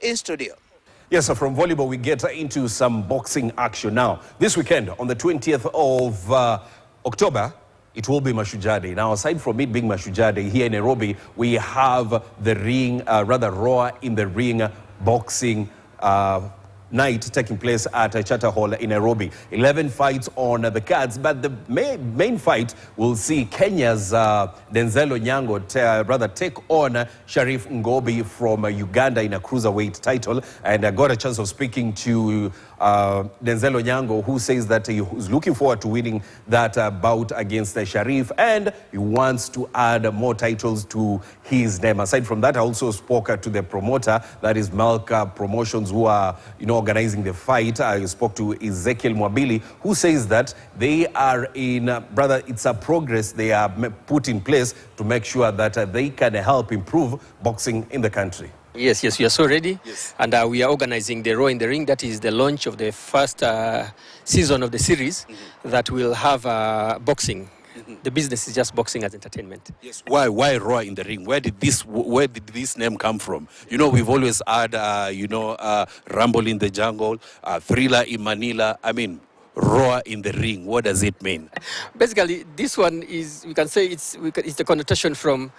in studio. Yes, so from volleyball, we get into some boxing action now. This weekend, on the 20th of October, it will be Mashujaa Day. Now, aside from it being Mashujaa Day, here in Nairobi, we have the ring, Raw in the Ring boxing night taking place at Charter Hall in Nairobi. 11 fights on the cards, but the main fight will see Kenya's Denzel Onyango take on Sharif Ngobi from Uganda in a cruiserweight title. And I got a chance of speaking to Denzel Onyango, who says that he's looking forward to winning that bout against Sharif, and he wants to add more titles to his name. Aside from that, I also spoke to the promoter, that is Malka Promotions, who are organizing the fight. I spoke to Ezekiel Mwabili, who says that they are it's a progress they are put in place to make sure that they can help improve boxing in the country. Yes, we are so ready. Yes. And we are organizing the Raw in the Ring. That is the launch of the first season of the series that will have boxing. The business is just boxing as entertainment. Yes. Why Raw in the Ring? Where did this name come from? We've always had Rumble in the Jungle, Thriller in Manila. I mean, Raw in the Ring. What does it mean? Basically, this one is, we can say it's the connotation from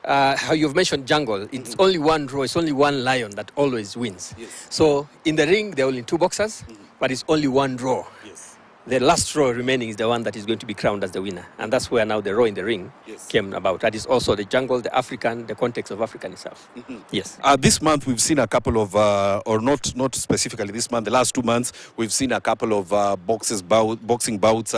how you've mentioned jungle. It's only one Raw, it's only one lion that always wins. Yes. So in the ring, there are only two boxers, but it's only one Raw. Yes. The last Raw remaining is the one that is going to be crowned as the winner. And that's where now the Raw in the Ring came about. That is also the jungle, the African, the context of African itself. Yes. This month we've seen a couple of, or not specifically this month, the last 2 months, we've seen a couple of boxing bouts,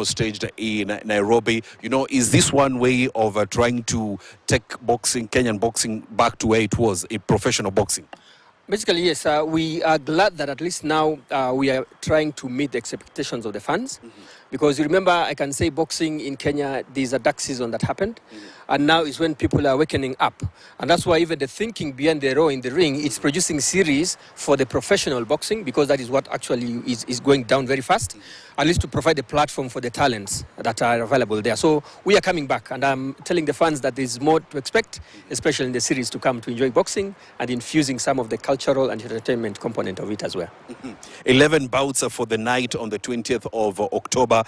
staged in Nairobi. Is this one way of trying to take Kenyan boxing back to where it was, a professional boxing? Basically, yes. We are glad that at least now we are trying to meet the expectations of the fans. Because you remember, I can say boxing in Kenya, there's a dark season that happened. And now is when people are awakening up. And that's why even the thinking behind the Raw in the Ring, it's producing series for the professional boxing, because that is what actually is going down very fast. At least to provide a platform for the talents that are available there. So we are coming back, and I'm telling the fans that there's more to expect, especially in the series to come, to enjoy boxing and infusing some of the cultural and entertainment component of it as well. 11 bouts for the night on the 20th of October.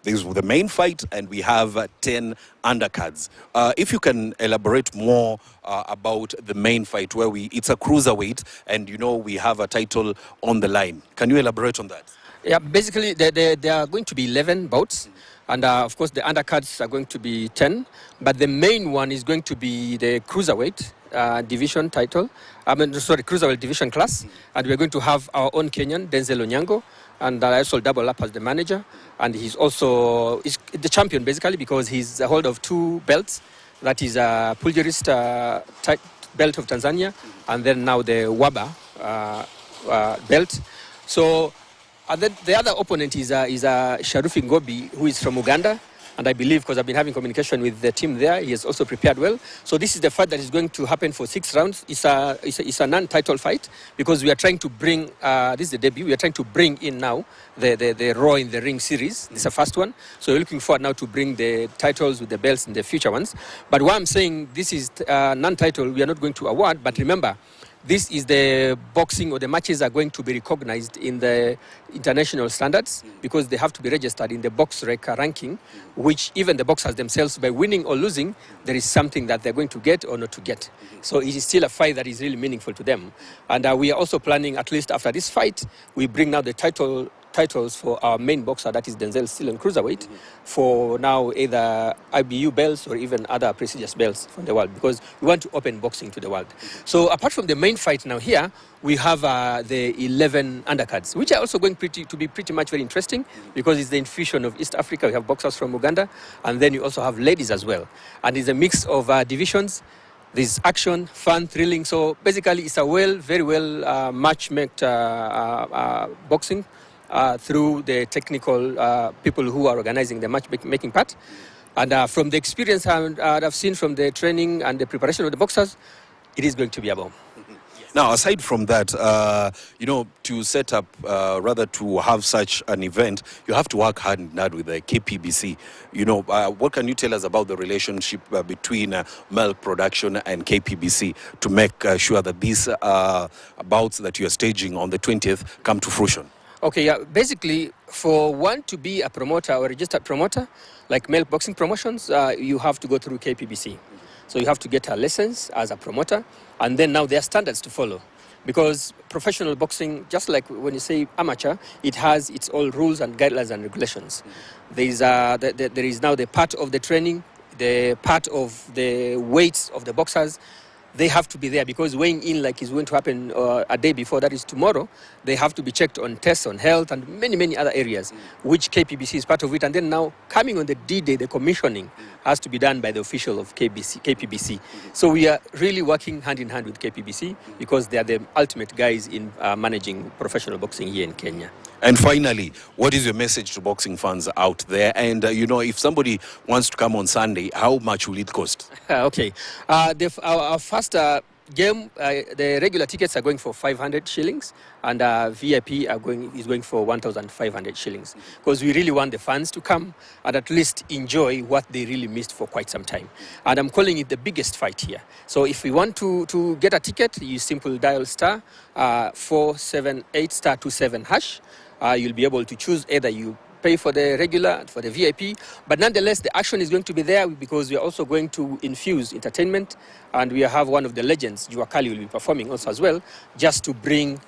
This is the main fight, and we have 10 undercards. If you can elaborate more about the main fight, where it's a cruiserweight, and we have a title on the line. Can you elaborate on that? Yeah, basically there are going to be 11 bouts, and of course the undercards are going to be 10, but the main one is going to be the cruiserweight division title. Cruiserweight division class, and we're going to have our own Kenyan, Denzel Onyango, and I also double up as the manager, and he's also the champion basically, because he's the holder of 2 belts. That is a pugilist belt of Tanzania, and then now the WABA belt. So. And then the other opponent is Sharif Ngobi, who is from Uganda. And I believe, because I've been having communication with the team there, he has also prepared well. So this is the fight that is going to happen for 6 rounds. It's a non-title fight, because we are trying to bring, this is the debut, we are trying to bring in now the Raw in the Ring series. This is the first one. So we're looking forward now to bring the titles with the belts in the future ones. But what I'm saying, this is non-title, we are not going to award, but remember, this is the boxing, or the matches are going to be recognized in the international standards, because they have to be registered in the box ranking, which even the boxers themselves, by winning or losing, there is something that they're going to get or not to get. So it is still a fight that is really meaningful to them. And we are also planning, at least after this fight, we bring now the titles for our main boxer, that is Denzel, still in cruiserweight, for now either IBU belts or even other prestigious belts from the world, because we want to open boxing to the world. So apart from the main fight now here, we have the 11 undercards, which are also going to be pretty much very interesting, because it's the infusion of East Africa. We have boxers from Uganda, and then you also have ladies as well. And it's a mix of divisions. There's action, fun, thrilling. So basically it's a very well match-made boxing through the technical people who are organizing the match-making part. And from the experience I've seen from the training and the preparation of the boxers, it is going to be a bomb. Now, aside from that, you know, to set up, rather to have such an event, you have to work hand in hand with the KPBC. You know, what can you tell us about the relationship between milk production and KPBC to make sure that these bouts that you are staging on the 20th come to fruition? Okay, yeah. Basically, for one to be a promoter or registered promoter, like milk boxing promotions, you have to go through KPBC. So you have to get a license as a promoter, and then now there are standards to follow. Because professional boxing, just like when you say amateur, it has its own rules and guidelines and regulations. There is now the part of the training, the part of the weights of the boxers. They have to be there because weighing in like is going to happen a day before, that is tomorrow. They have to be checked on tests, on health, and many other areas, which KPBC is part of it. And then now, coming on the D-Day, the commissioning has to be done by the official of KPBC. So we are really working hand in hand with KPBC because they are the ultimate guys in managing professional boxing here in Kenya. And finally, what is your message to boxing fans out there? And, you know, if somebody wants to come on Sunday, how much will it cost? Okay. Our first game, the regular tickets are going for 500 shillings and VIP is going for 1,500 shillings. Because we really want the fans to come and at least enjoy what they really missed for quite some time. And I'm calling it the biggest fight here. So if you want to get a ticket, you simply dial star 478 star 27 hash. You'll be able to choose either you pay for the regular, for the VIP, but nonetheless the action is going to be there because we are also going to infuse entertainment, and we have one of the legends, Juakali, will be performing also as well, just to bring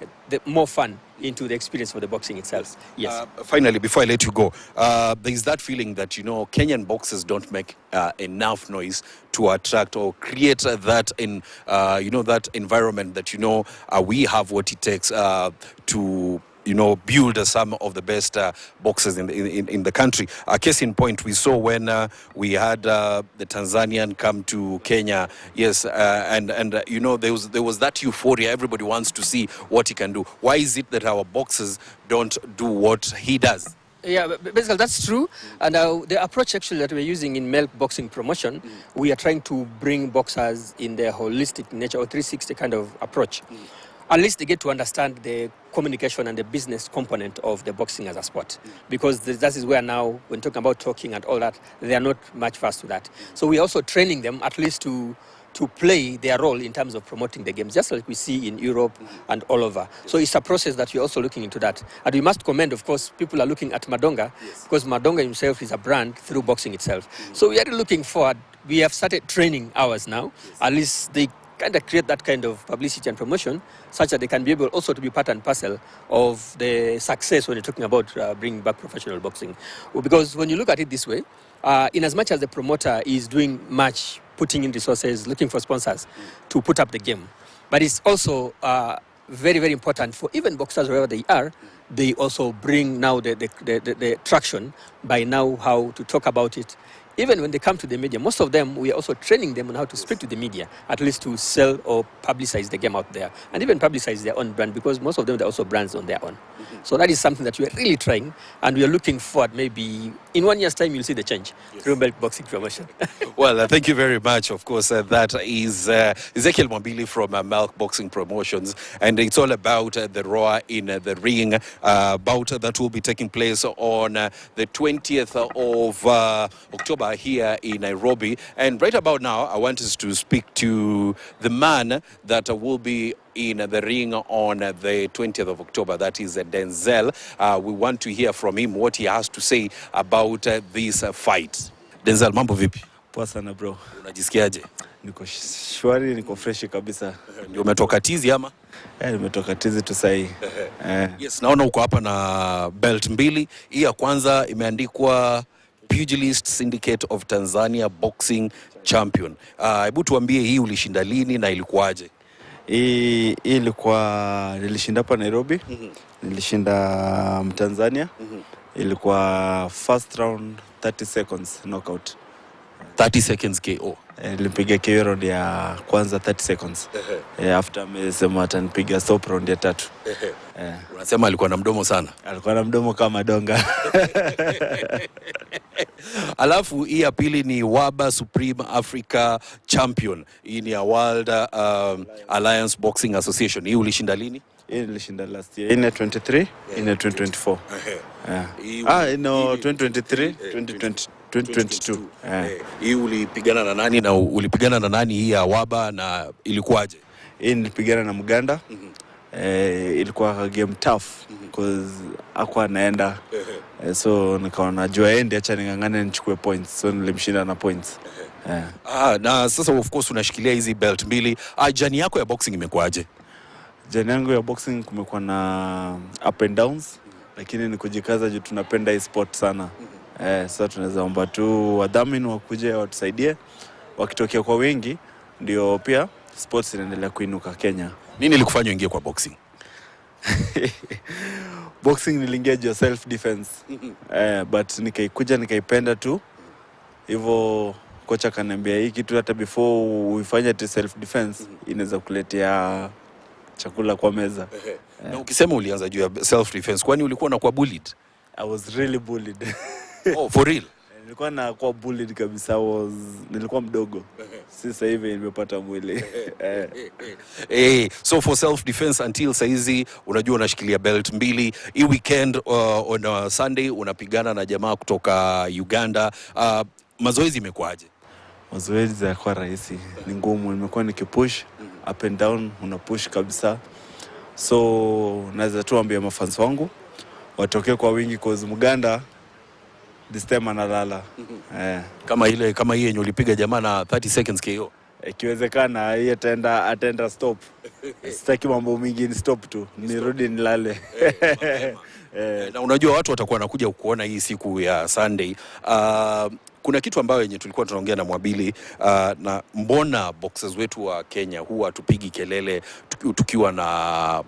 more fun into the experience of the boxing itself. Yes. Finally, before I let you go, there is that feeling that, you know, Kenyan boxers don't make enough noise to attract or create that you know, that environment that, you know, we have what it takes to, you know, build some of the best boxers in the country. Case in point, we saw when we had the Tanzanian come to Kenya. Yes, and you know, there was that euphoria. Everybody wants to see what he can do. Why is it that our boxers don't do what he does? Yeah, basically that's true. And the approach actually that we're using in milk boxing promotion, we are trying to bring boxers in their holistic nature or 360 kind of approach. At least they get to understand the communication and the business component of the boxing as a sport. Because that is where now, when talking about talking and all that, they are not much fast with that. So we're also training them at least to play their role in terms of promoting the games, just like we see in Europe and all over. So it's a process that we're also looking into that. And we must commend, of course, people are looking at Madonga, because Madonga himself is a brand through boxing itself. So we are looking forward. We have started training ours now. At least they kind of create that kind of publicity and promotion such that they can be able also to be part and parcel of the success when you're talking about bringing back professional boxing. Because when you look at it this way, in as much as the promoter is doing much, putting in resources, looking for sponsors to put up the game, but it's also very important for even boxers wherever they are. They also bring now the traction by now how to talk about it. Even when they come to the media, most of them, we are also training them on how to speak to the media, at least to sell or publicize the game out there, and even publicize their own brand, because most of them, they're also brands on their own. So that is something that we are really trying, and we are looking forward. Maybe in 1 year's time, you'll see the change through milk boxing promotion. Well, thank you very much. Of course, that is Ezekiel Mwambili from Milk Boxing Promotions, and it's all about the Raw in the Ring bout that will be taking place on the 20th of October here in Nairobi. And right about now, I want us to speak to the man that will be in the ring on the 20th of October. That is Denzel. We want to hear from him what he has to say about this fight. Denzel, mambo vipi? Poa sana bro. Unajisikiaje? Niko shwari, niko fresh kabisa. Ndio umetoka tizi ama? Nimetoka tizi tu sahi. Yes, naona uko hapa na belt mbili. Hii ya kwanza imeandikwa Pugilist Syndicate of Tanzania Boxing Champion. Hebu tuambie hii ulishinda lini na ilikuwaje? Hii ilikuwa nilishinda hapa Nairobi. Nilishinda Tanzania. Ilikuwa first round 30 seconds knockout. 30 seconds KO. Nilimpiga KO round ya kwanza 30 seconds. After amesema atanipiga stop round ya 3. Unasema alikuwa na mdomo sana. Alikuwa na mdomo kama donga. Alafu hii ya pili ni WABA Supreme Africa Champion. Hii ni ya World Alliance Boxing Association. Hii ulishinda lini? Hii nilishinda last year. Ine 23, ine 2024. No, 2023, 2022. Hii ulipigana na nani na ulipigana na nani hii ya WABA na ilikuwaje? Hii nilipigana na Muganda. Ilikuwa game tough because hakuwa anaenda. So nikaona jua ende acha ningangane nichukue points. So nilimshinda na points. Na sasa of course unashikilia hizi belt mbili. Jani yako ya boxing imekuaje? Jani yangu ya boxing kumekuwa na up and downs, lakini ni kujikaza juu tunapenda hii sport sana. Sasa tunaweza omba tu wadhamini wakuje watusaidie. Wakitokea kwa wengi ndio pia sports inaendelea kuinuka Kenya. Nini ilikufanya uingie kwa boxing? Boxing niliingia juu self defense. But nikaipenda tu. Hivyo kocha kaniambia hii kitu hata before uifanye self defense inaweza kuletea chakula kwa meza. Na ukisema ulianza juu ya self defense, kwani ulikuwa unakuwa bullied? I was really bullied. Oh, for real? Nilikuwa nakuwa bullied kabisa. Nilikuwa mdogo. Sasa hivi nimepata mwili. So for self defense until saizi unajua unashikilia belt mbili. Hii weekend on Sunday unapigana na jamaa kutoka Uganda. Mazoezi imekuaje? Mazoezi yalikuwa rahisi. Ni ngumu. Nimekuwa nikipush up and down, unapush kabisa. So naweza tu ambia mafans wangu watokee kwa wingi cause Muganda this time analala. Kama hii yenye ulipiga jamaa na 30 seconds KO. Ikiwezekana hii atenda stop. Sitaki mambo mingi, ni stop tu. Nirudi nilale. Na unajua watu watakuwa wanakuja kuona hii siku ya Sunday. Kuna kitu ambayo yenye tulikuwa tunaongea na Mwabili, na mbona boxers wetu wa Kenya huwa tupigi kelele tukiwa na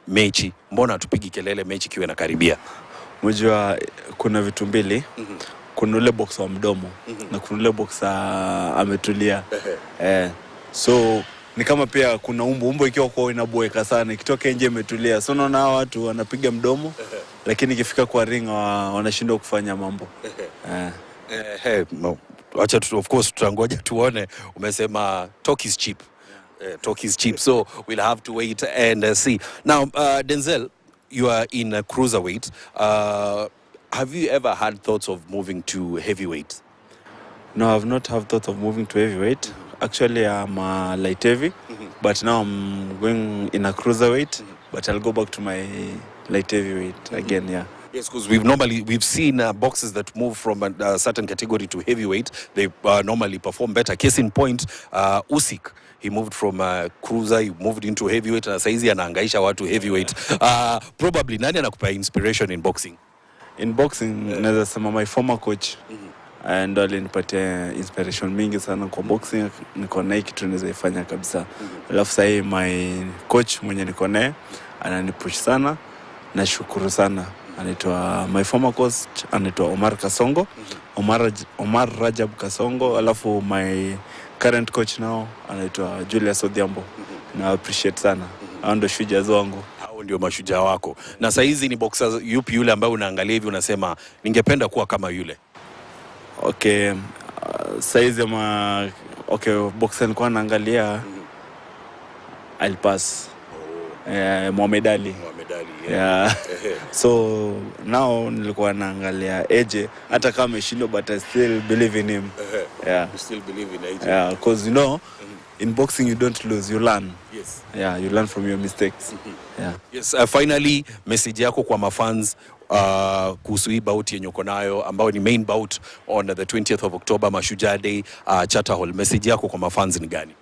mechi? Mbona tupigi kelele mechi kiwe na karibia? Mjua kuna vitu mbili. Kuna ule boxer wa mdomo na kuna ule boxer ametulia. So ni kama pia kuna umbo ikiwa kwa inaboeka sana, ikitoka nje imetulia. So naona hawa watu wanapiga mdomo lakini ikifika kwa ring wanashindwa kufanya mambo. Acha of course tutangoja tuone. Umesema talk is cheap. Talk is cheap, so we'll have to wait and see. Now, Denzel, you are in a cruiserweight. Have you ever had thoughts of moving to heavyweight? No, I've not have thought of moving to heavyweight. Actually, I'm a light heavy, but now I'm going in a cruiserweight, but I'll go back to my light heavyweight again, yeah. Yes, because we've seen boxers that move from a certain category to heavyweight. They normally perform better. Case in point, Usyk. He moved from cruiser, he moved into heavyweight, na saizi anahangaisha watu heavyweight. Probably nani anakupa inspiration in boxing? In boxing, naweza sema my former coach. And alinipatia inspiration mingi sana kwa boxing. Niko na hii kitu naweza ifanya kabisa. Alafu sasa my coach mwenye niko naye ananipush sana. Nashukuru sana. Anaitwa my former coach anaitwa Omar Kasongo. Omar Rajab Kasongo. Alafu my current coach now anaitwa Julius Odhiambo. Na appreciate sana. Hao ndio shujaa wangu. Hao ndio mashujaa wako. Na sasa hizi ni boxers yupi yule ambaye unaangalia hivi unasema ningependa kuwa kama yule? Okay, saizi boxer nilikuwa naangalia I'll pass. Mohamed Ali. Yeah. So now nilikuwa naangalia AJ, hata kama ameshindwa but I still believe in him. Yeah. You still believe in AJ? Yeah, because you know in boxing you don't lose, you learn. Yes. Yeah, you learn from your mistakes. Yeah. Yes, finally message yako kwa mafans kuhusu hii bout yenye uko nayo ambayo ni main bout on the 20th of October, Mashujaa Day, Charter Hall. Message yako kwa mafans ni gani?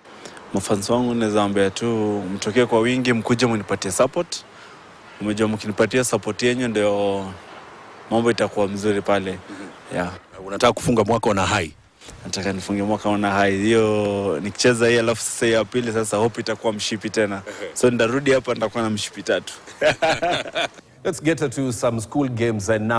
Mafans wangu naweza ambia tu mtokee kwa wingi, mkuje mnipatie support. Umejua mkinipatia support yenu ndio mambo itakuwa mzuri pale. Yeah. Unataka kufunga mwaka na high? Nataka nifunge mwaka na high. Hiyo nikicheza hii alafu sasa ya pili sasa hope itakuwa mshipi tena. So ndarudi hapa nitakuwa na mshipi 3. Let's get to some school games and now